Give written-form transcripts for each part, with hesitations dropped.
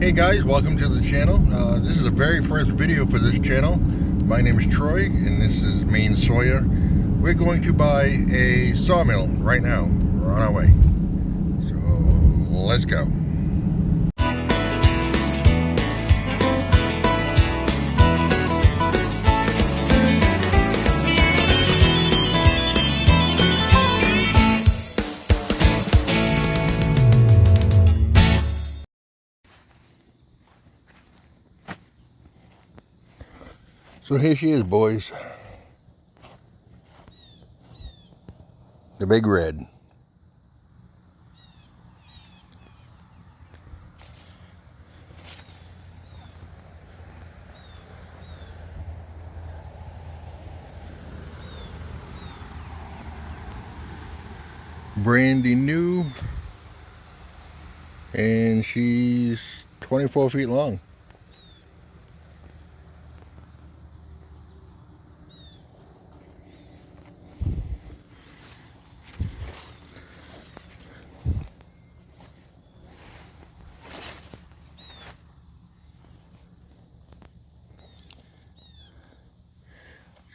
Hey guys, welcome to the channel. This is the very first video for this channel. My name is Troy and this is Maine Sawyer. We're going to buy a sawmill right now. We're on our way. So let's go. So here she is, boys. The Big Red. Brandy new. And she's 24 feet long.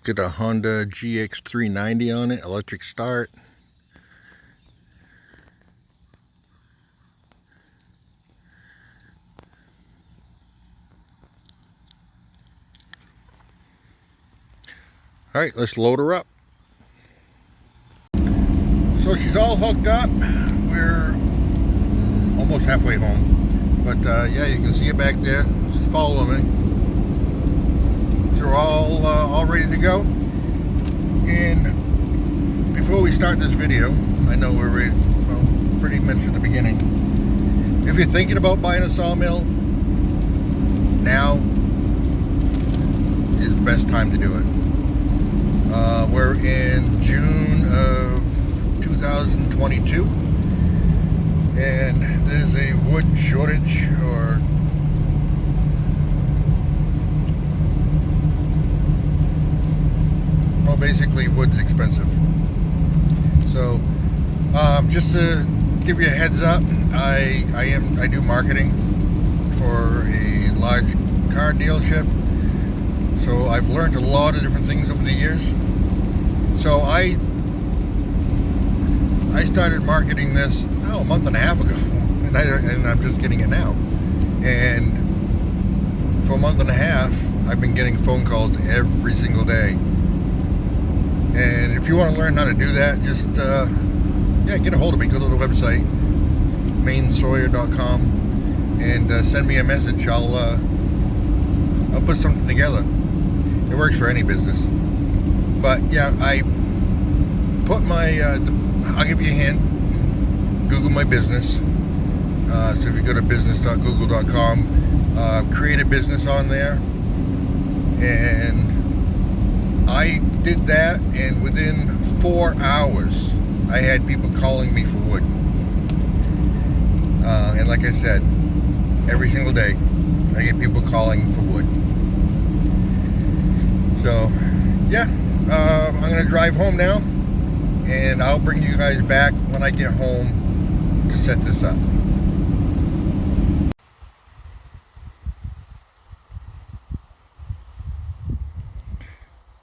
Got a Honda GX390 on it, electric start. All right, let's load her up. So she's all hooked up. We're almost halfway home, but yeah, you can see it back there. She's following me. So we're all ready to go. And before we start this video, I know we're ready, well, pretty much at the beginning. If you're thinking about buying a sawmill, now is the best time to do it. We're in June of 2022, and there's a wood shortage, or well, basically wood's expensive. So just to give you a heads up, I do marketing for a large car dealership. So I've learned a lot of different things over the years. So I started marketing this a month and a half ago, and I'm just getting it now. And for a month and a half, I've been getting phone calls every single day. And if you want to learn how to do that, just yeah, get a hold of me. Go to the website, mainsawyer.com, and send me a message. I'll put something together. It works for any business. But yeah, I put my, I'll give you a hint, Google my business. So if you go to business.google.com, create a business on there. And I did that, and within 4 hours, I had people calling me for wood. And like I said, every single day, I get people calling for wood. So, yeah, I'm going to drive home now, and I'll bring you guys back when I get home to set this up.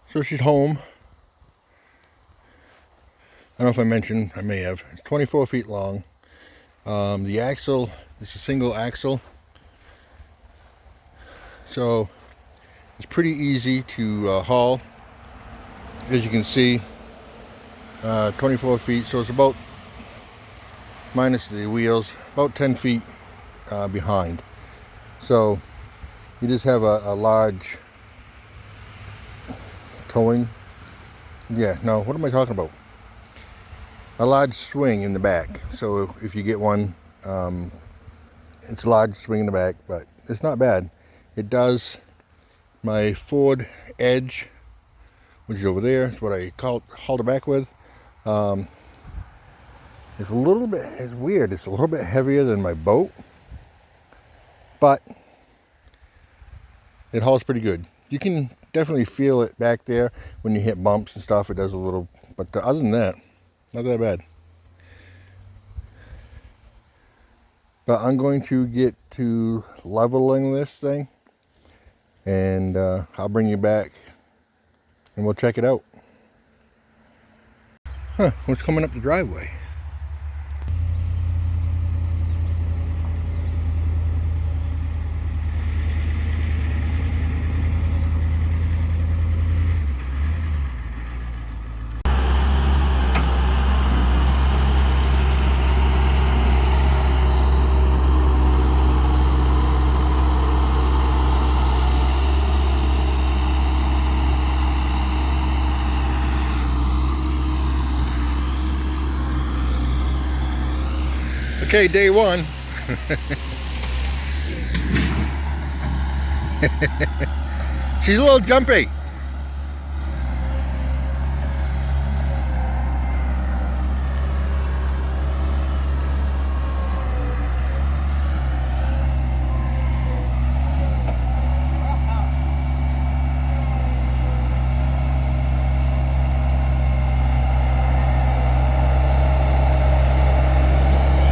So she's home. I don't know if I mentioned, I may have. It's 24 feet long. The axle is a single axle. So it's pretty easy to haul. As you can see, 24 feet, so it's about, minus the wheels, about 10 feet behind. So you just have a large towing. Yeah, no, what am I talking about? A large swing in the back. So if you get one, it's a large swing in the back, but it's not bad. It does my Ford Edge, which is over there. It's what I hauled it back with. It's a little bit, it's weird. It's a little bit heavier than my boat, but it hauls pretty good. You can definitely feel it back there when you hit bumps and stuff. It does a little, but other than that, not that bad. But I'm going to get to leveling this thing, and I'll bring you back and we'll check it out. Huh, what's coming up the driveway? Okay, day one. She's a little jumpy.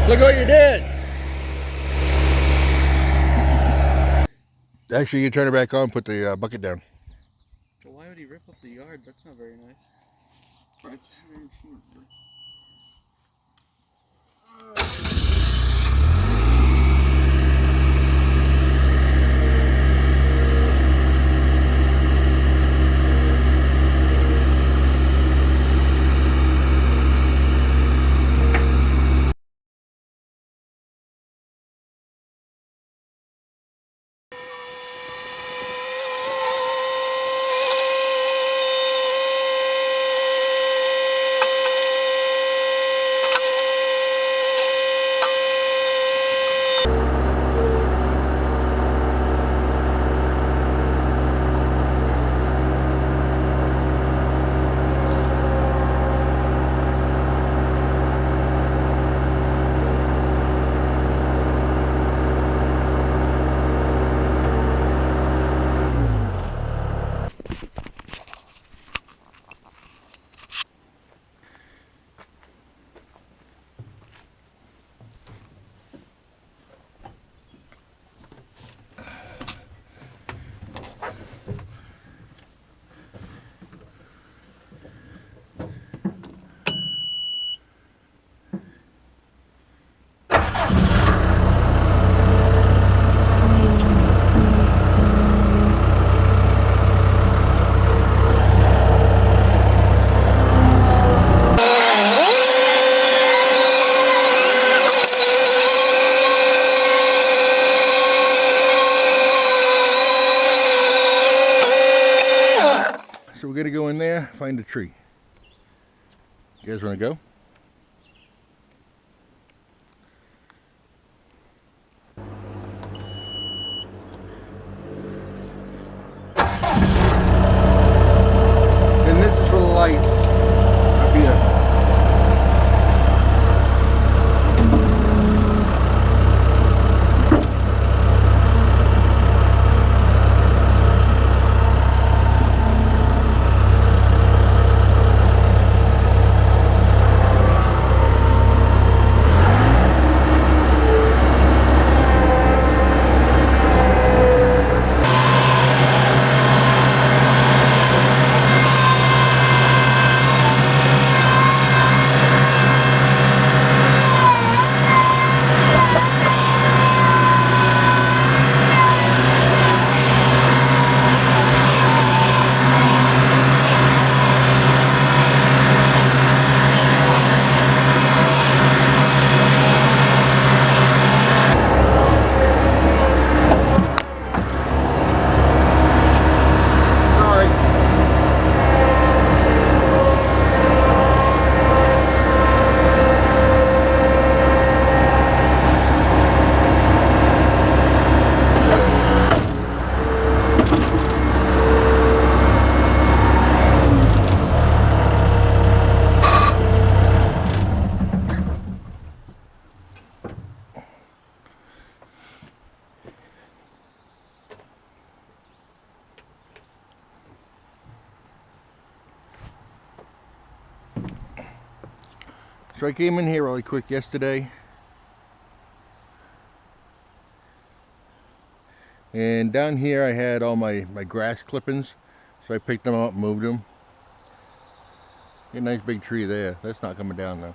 Look what you did. Actually, you turn it back on, put the bucket down. Well, why would he rip up the yard? That's not very nice. It's a heavy machine. So we're gonna go in there, find a tree. You guys wanna go? And this is for the lights up here. So I came in here really quick yesterday. And down here I had all my grass clippings, so I picked them up and moved them. A nice big tree there. That's not coming down though.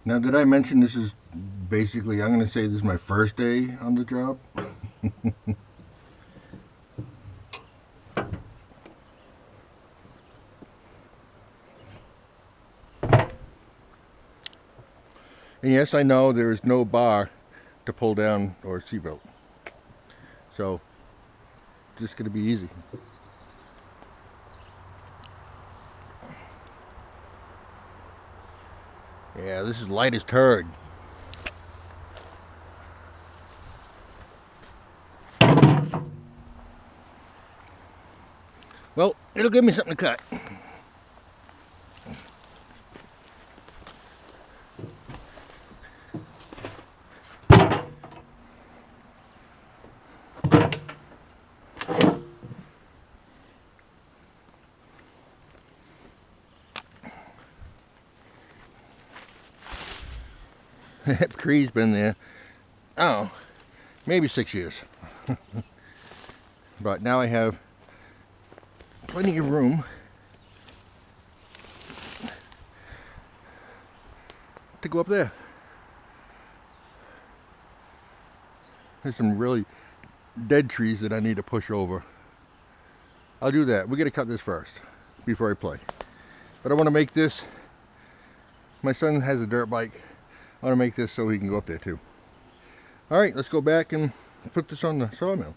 Now, did I mention this is basically, I'm going to say this is my first day on the job? And yes, I know there is no bar to pull down or seatbelt. So, just going to be easy. Yeah, this is light as turd. Well, it'll give me something to cut. That tree's been there, oh, maybe 6 years. But now I have plenty of room to go up there. There's some really dead trees that I need to push over. I'll do that. We're gonna cut this first before I play. But I want to make this, my son has a dirt bike. I want to make this so he can go up there too. Alright, let's go back and put this on the sawmill.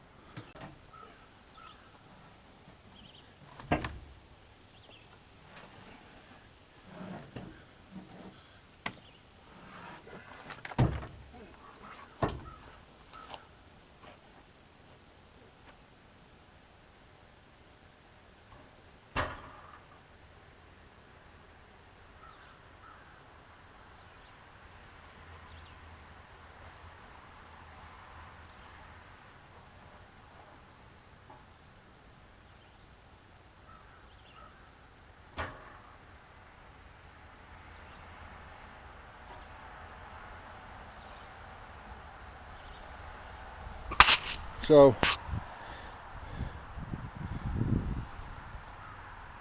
So,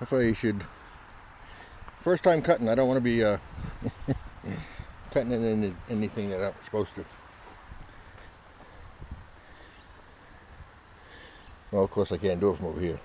I thought you should, first time cutting, I don't want to be cutting in anything that I'm supposed to. Well, of course I can't do it from over here.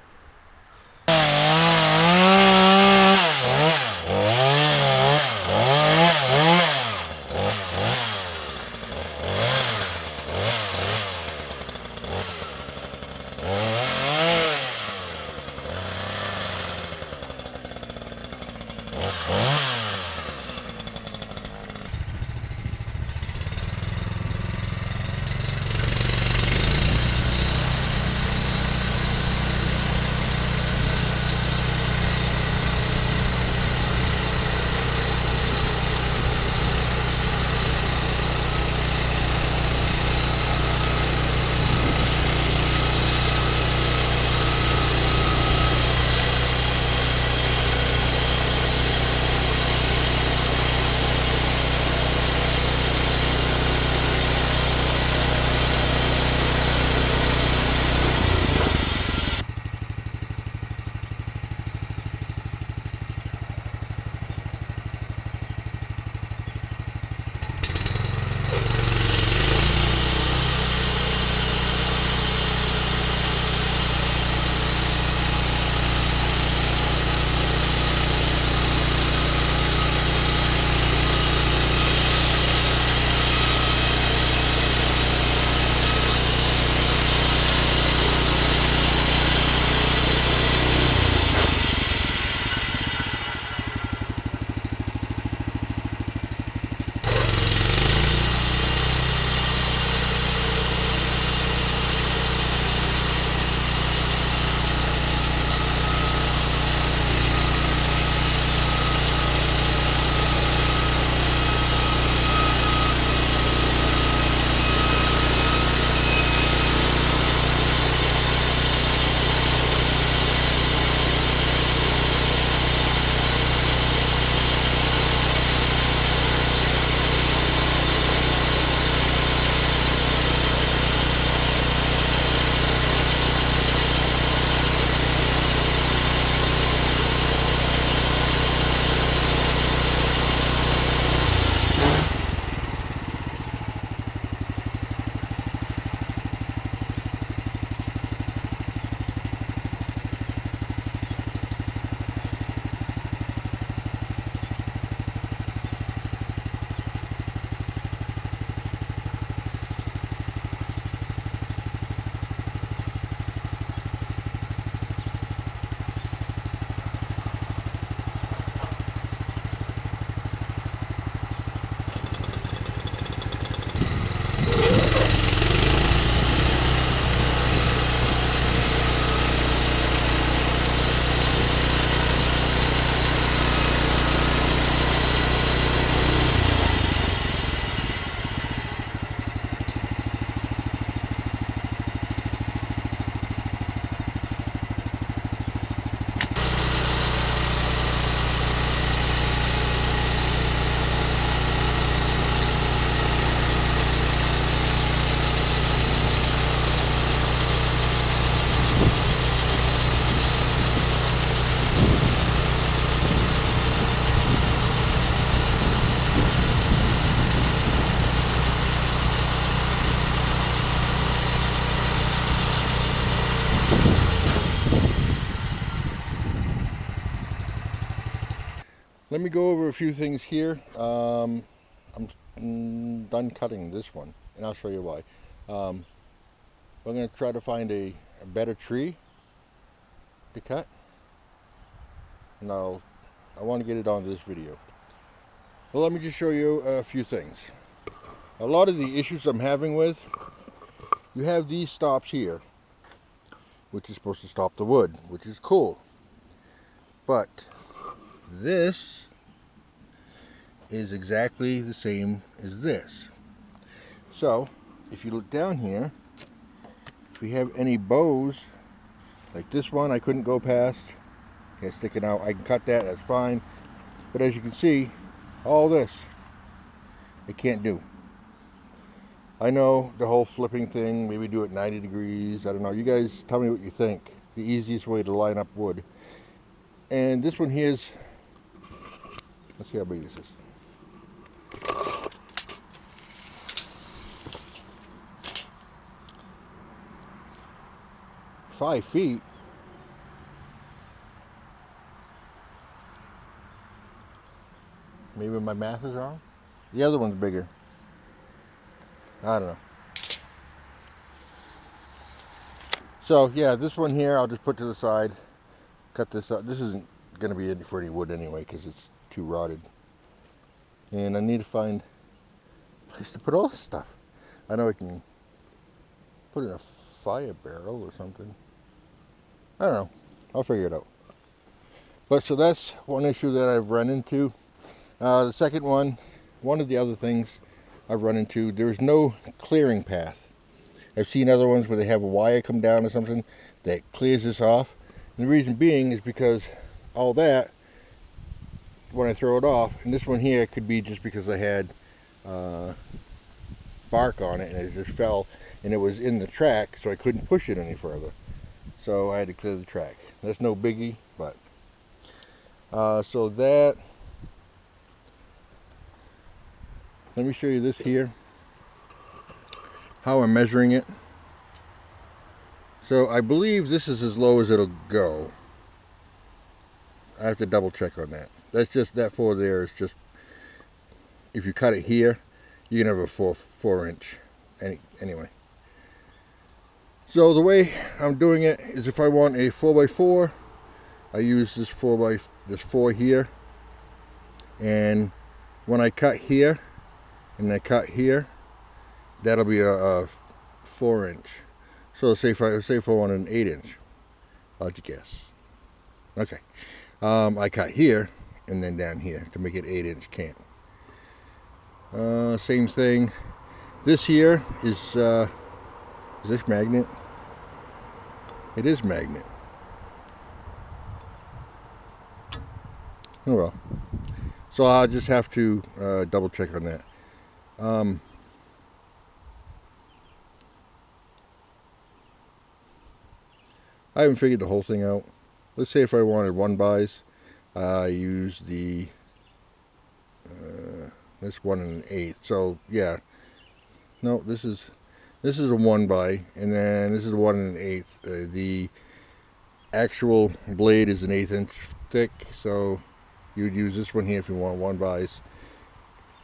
let me go over a few things here. I'm done cutting this one, and I'll show you why. I'm going to try to find a better tree to cut. Now, I want to get it onto this video. Well, let me just show you a few things. A lot of the issues I'm having with, you have these stops here, which is supposed to stop the wood, which is cool. But this is exactly the same as this. So, if you look down here, if we have any bows, like this one I couldn't go past, okay, sticking out, I can cut that, that's fine. But as you can see, all this, I can't do. I know the whole flipping thing, maybe do it 90 degrees, I don't know. You guys tell me what you think. The easiest way to line up wood. And this one here is, let's see how big this is. 5 feet. Maybe my math is wrong. The other one's bigger. I don't know. So yeah, this one here I'll just put to the side. Cut this up. This isn't going to be for any wood anyway because it's too rotted. And I need to find a place to put all this stuff. I know I can put it in a fire barrel or something. I don't know. I'll figure it out. But so that's one issue that I've run into. The second one of the other things I've run into, there's no clearing path. I've seen other ones where they have a wire come down or something that clears this off. And the reason being is because all that, when I throw it off, and this one here could be just because I had bark on it and it just fell and it was in the track, so I couldn't push it any further. So I had to clear the track. That's no biggie, but so that, let me show you this here, how I'm measuring it. So I believe this is as low as it'll go. I have to double check on that. That's just, that 4 there is just, if you cut it here, you can have a 4 inch anyway. So the way I'm doing it is, if I want a 4x4, I use this 4 here, and when I cut here and I cut here, that'll be a 4 inch. So say if I want an 8 inch, how'd you guess? Okay, I cut here and then down here to make it 8 inch cant. Same thing. This here is this magnet? It is magnet. Oh well. So I'll just have to double check on that. I haven't figured the whole thing out. Let's say if I wanted 1/8, I use the that's 1 1/8. So yeah, no, this is a 1/8, and then this is a 1 1/8. The actual blade is an 1/8 inch thick, so you would use this one here if you want 1/8.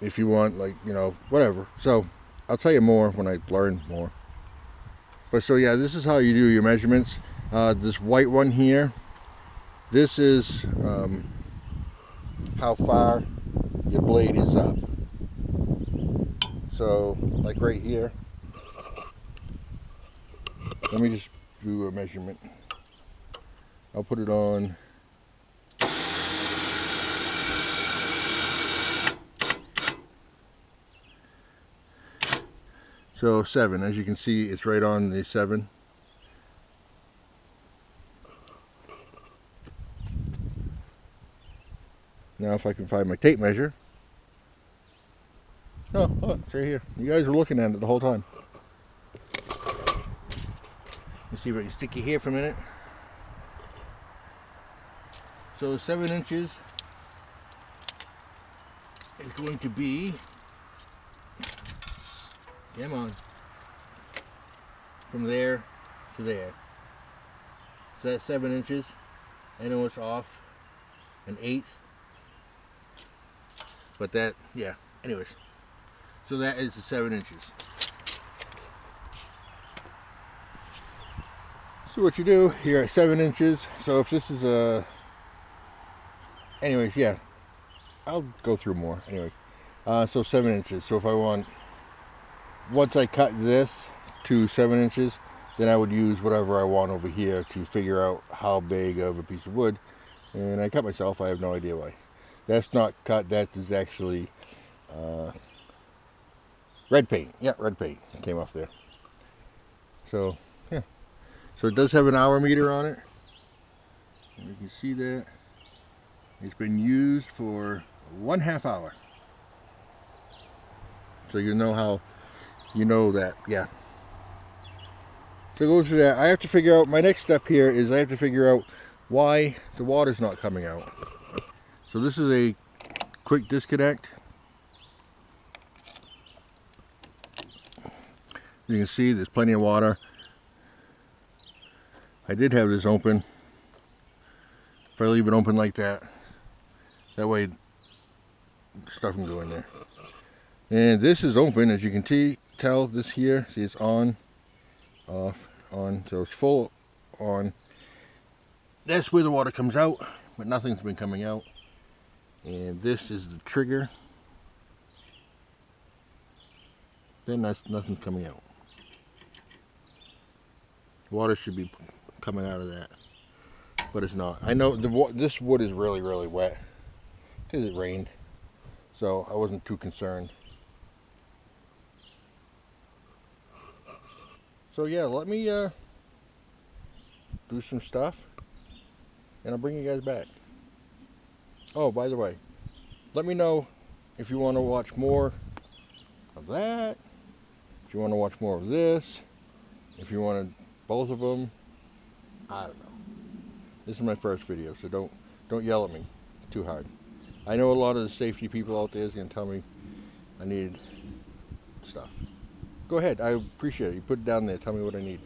If you want, like, you know, whatever. So I'll tell you more when I learn more. But so yeah, this is how you do your measurements. This white one here, this is how far your blade is up. So like right here, let me just do a measurement. I'll put it on. So 7, as you can see, it's right on the 7. Now if I can find my tape measure. Oh, look, it's right here. You guys were looking at it the whole time. Let's see if I can stick you here for a minute. So 7 inches is going to be, come on, from there to there. So that's 7 inches. I know it's off 1/8. But that, yeah, anyways. So that is the 7 inches. So what you do, you're at 7 inches. So if this is a, anyways, yeah, I'll go through more. Anyway, so 7 inches. So if I want, once I cut this to 7 inches, then I would use whatever I want over here to figure out how big of a piece of wood. And I cut myself, I have no idea why. That's not cut, that is actually red paint. Yeah, red paint came off there. So, yeah. So it does have an hour meter on it. And you can see that. It's been used for 1/2 hour. So you know how, you know that, yeah. So it goes through that. I have to figure out, my next step here is I have to figure out why the water's not coming out. So this is a quick disconnect. You can see there's plenty of water. I did have this open. If I leave it open like that, that way stuff can go in there. And this is open, as you can tell this here. See, it's on, off, on, so it's full on. That's where the water comes out, but nothing's been coming out. And this is the trigger. Then nothing's coming out. Water should be coming out of that, but it's not. I know this wood is really, really wet because it rained, so I wasn't too concerned. So yeah, let me do some stuff, and I'll bring you guys back. Oh, by the way, let me know if you want to watch more of that, if you want to watch more of this, if you want both of them. I don't know. This is my first video, so don't yell at me too hard. I know a lot of the safety people out there is going to tell me I need stuff. Go ahead, I appreciate it. You put it down there, tell me what I need.